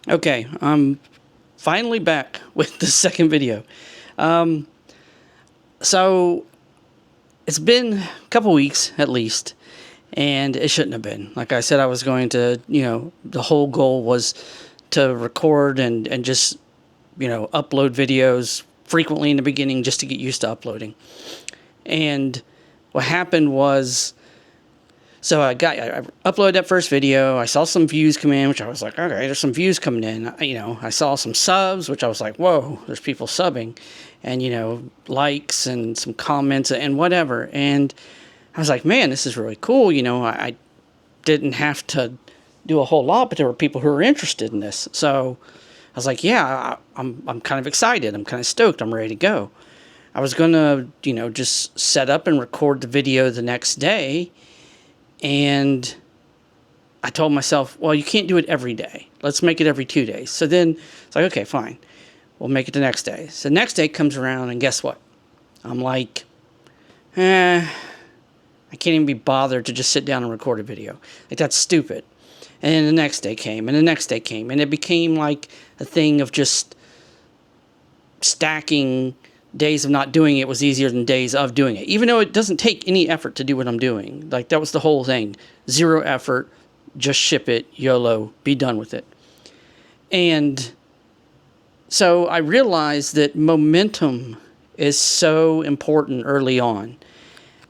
Okay, I'm finally back with the second video. Um, so it's been a couple weeks at least, and it shouldn't have been. Like I said, I was going to, the whole goal was to record and just, upload videos frequently in the beginning just to get used to uploading. And what happened was, so I uploaded that first video. I saw some views come in, which I was like, okay, there's some views coming in. I saw some subs, which I was like, whoa, there's people subbing, and likes and some comments and whatever. And I was like, man, this is really cool. I didn't have to do a whole lot, but there were people who were interested in this. So I was like, yeah, I'm kind of excited. I'm kind of stoked. I'm ready to go. I was gonna, just set up and record the video the next day. And I told myself, well, you can't do it every day. Let's make it every 2 days. So then it's like, okay, fine. We'll make it the next day. So the next day comes around, and guess what? I'm like, I can't even be bothered to just sit down and record a video. Like, that's stupid. And then the next day came, and the next day came. And it became like a thing of just stacking days of not doing it was easier than days of doing it, even though it doesn't take any effort to do what I'm doing. Like, that was the whole thing. 0 effort, just ship it, YOLO, be done with it. And so I realized that momentum is so important early on.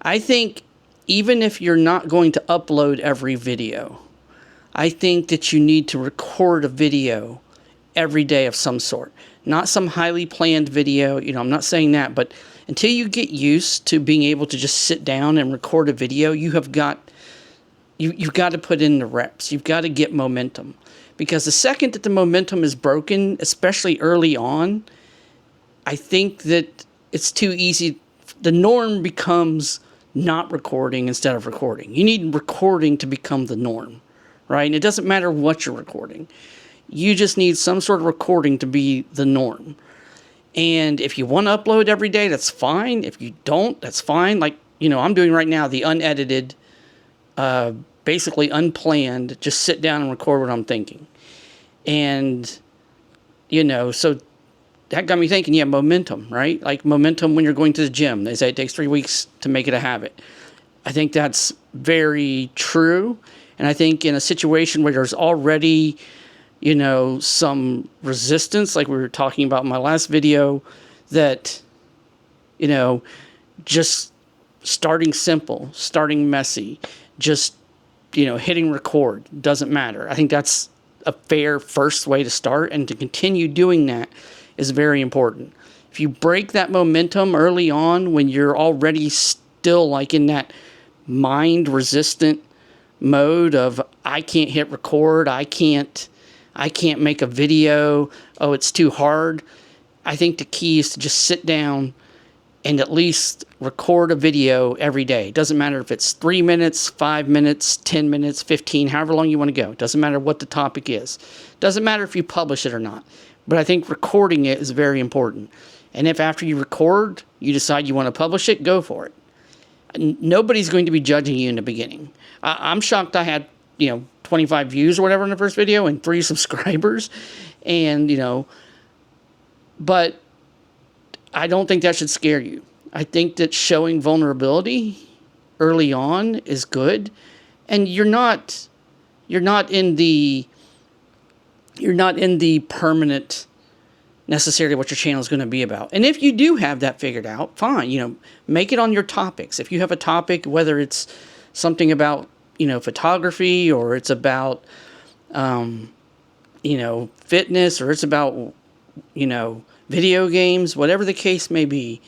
I think even if you're not going to upload every video, I think that you need to record a video every day of some sort. Not some highly planned video, I'm not saying that, but until you get used to being able to just sit down and record a video, you've got to put in the reps. You've got to get momentum. Because the second that the momentum is broken, especially early on, I think that it's too easy. The norm becomes not recording instead of recording. You need recording to become the norm, right? And it doesn't matter what you're recording. You just need some sort of recording to be the norm. And if you want to upload every day, that's fine. If you don't, that's fine. Like, I'm doing right now the unedited, basically unplanned, just sit down and record what I'm thinking. And, so that got me thinking, yeah, momentum, right? Like momentum when you're going to the gym. They say it takes 3 weeks to make it a habit. I think that's very true. And I think in a situation where there's already some resistance, like we were talking about in my last video, that, just starting simple, starting messy, just, hitting record doesn't matter. I think that's a fair first way to start, and to continue doing that is very important. If you break that momentum early on when you're already still like in that mind resistant mode of, I can't hit record, I can't make a video, oh, it's too hard. I think the key is to just sit down and at least record a video every day. It doesn't matter if it's 3 minutes, 5 minutes, 10 minutes, 15, however long you want to go. It doesn't matter what the topic is. It doesn't matter if you publish it or not. But I think recording it is very important. And if after you record, you decide you want to publish it, go for it. Nobody's going to be judging you in the beginning. I'm shocked I had, 25 views or whatever in the first video and 3 subscribers. And, but I don't think that should scare you. I think that showing vulnerability early on is good. And you're not in the permanent necessarily what your channel is going to be about. And if you do have that figured out, fine, make it on your topics. If you have a topic, whether it's something about, photography, or it's about, fitness, or it's about, video games, whatever the case may be,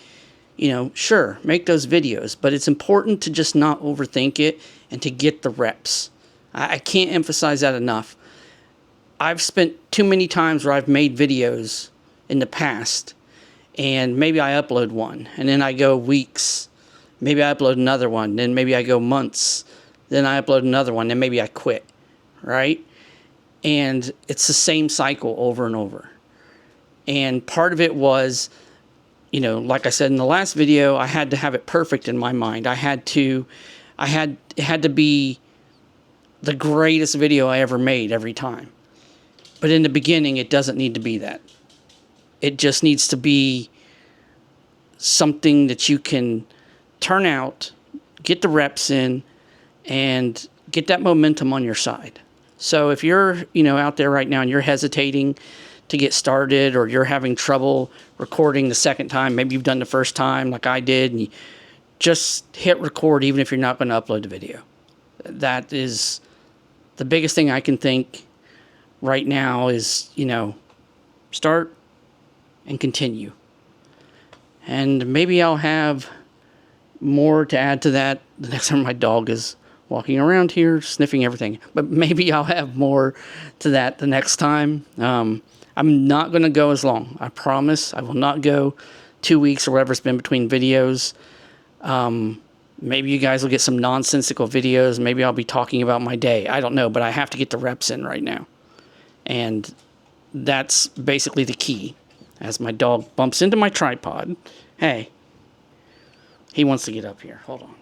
sure, make those videos. But it's important to just not overthink it and to get the reps. I can't emphasize that enough. I've spent too many times where I've made videos in the past, and maybe I upload one, and then I go weeks. Maybe I upload another one, then maybe I go months. Then I upload another one, then maybe I quit, right? And it's the same cycle over and over. And part of it was, like I said in the last video, I had to have it perfect in my mind. It had to be the greatest video I ever made every time. But in the beginning, it doesn't need to be that. It just needs to be something that you can turn out, get the reps in, and get that momentum on your side. So if you're, out there right now and you're hesitating to get started, or you're having trouble recording the second time, maybe you've done the first time like I did, and you just hit record even if you're not going to upload the video. That is the biggest thing I can think right now is, start and continue. And maybe I'll have more to add to that the next time my dog is walking around here sniffing everything. But maybe I'll have more to that the next time. I'm not going to go as long. I promise. I will not go 2 weeks or whatever it's been between videos. Maybe you guys will get some nonsensical videos. Maybe I'll be talking about my day. I don't know, but I have to get the reps in right now. And that's basically the key. As my dog bumps into my tripod. Hey, he wants to get up here. Hold on.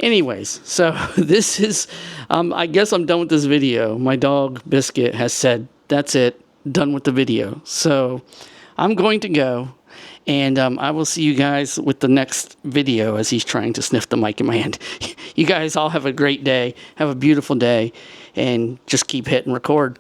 Anyways, so this is, I guess I'm done with this video. My dog, Biscuit, has said, that's it, done with the video. So I'm going to go, and I will see you guys with the next video as he's trying to sniff the mic in my hand. You guys all have a great day. Have a beautiful day, and just keep hitting record.